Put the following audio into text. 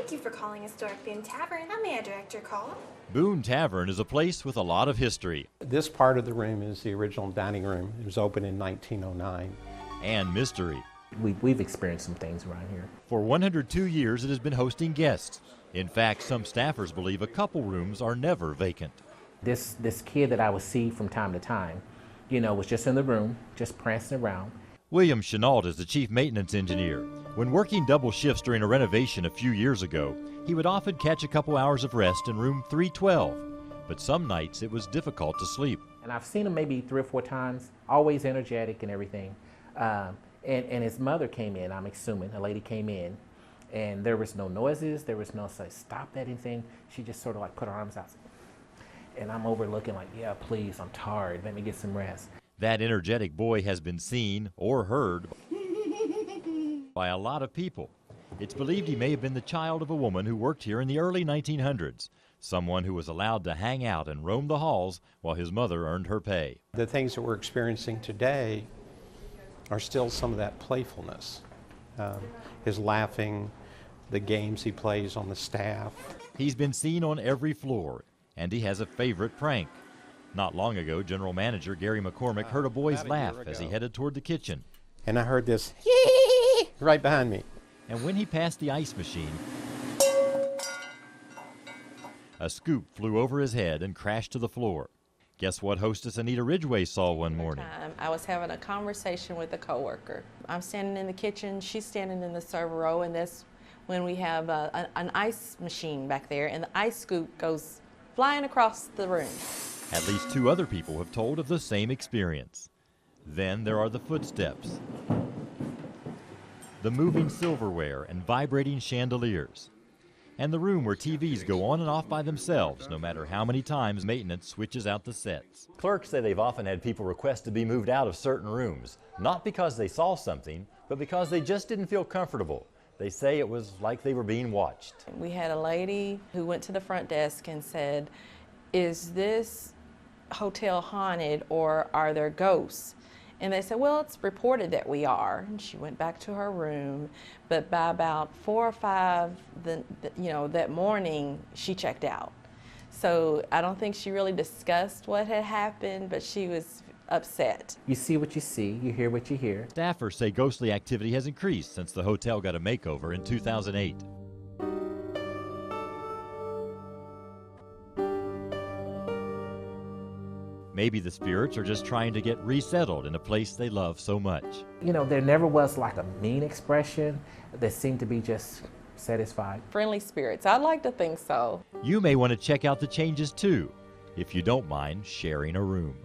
Thank you for calling Historic Boone Tavern. How may I direct your call? Boone Tavern is a place with a lot of history. This part of the room is the original dining room. It was opened in 1909. And mystery. We've experienced some things around here. For 102 years, it has been hosting guests. In fact, some staffers believe a couple rooms are never vacant. This kid that I would see from time to time, was just in the room, just prancing around. William Chenault is the chief maintenance engineer. When working double shifts during a renovation a few years ago, he would often catch a couple hours of rest in room 312. But some nights it was difficult to sleep. And I've seen him maybe 3 or 4 times, always energetic and everything. And his mother came in, I'm assuming, a lady came in, and there was no noises, there was no say, stop that anything. She just sort of like put her arms out. And I'm overlooking like, yeah, please, I'm tired, let me get some rest. That energetic boy has been seen or heard by a lot of people. It's believed he may have been the child of a woman who worked here in the early 1900s, someone who was allowed to hang out and roam the halls while his mother earned her pay. The things that we're experiencing today are still some of that playfulness. His laughing, the games he plays on the staff. He's been seen on every floor, and he has a favorite prank. Not long ago, General Manager Gary McCormick heard a boy's laugh as he headed toward the kitchen. And I heard this right behind me. And when he passed the ice machine, a scoop flew over his head and crashed to the floor. Guess what hostess Anita Ridgway saw one morning? I was having a conversation with a coworker. I'm standing in the kitchen, she's standing in the server row, and that's when we have an ice machine back there, and the ice scoop goes flying across the room. At least 2 other people have told of the same experience. Then there are the footsteps, the moving silverware and vibrating chandeliers, and the room where TVs go on and off by themselves no matter how many times maintenance switches out the sets. Clerks say they've often had people request to be moved out of certain rooms, not because they saw something, but because they just didn't feel comfortable. They say it was like they were being watched. We had a lady who went to the front desk and said, "Is this hotel haunted or are there ghosts?" And they said, "Well, it's reported that we are." And she went back to her room, but by about 4 or 5, that morning, she checked out. So I don't think she really discussed what had happened, but she was upset. You see what you see, you hear what you hear. Staffers say ghostly activity has increased since the hotel got a makeover in 2008. Maybe the spirits are just trying to get resettled in a place they love so much. There never was like a mean expression. They seemed to be just satisfied. Friendly spirits. I'd like to think so. You may want to check out the changes too, if you don't mind sharing a room.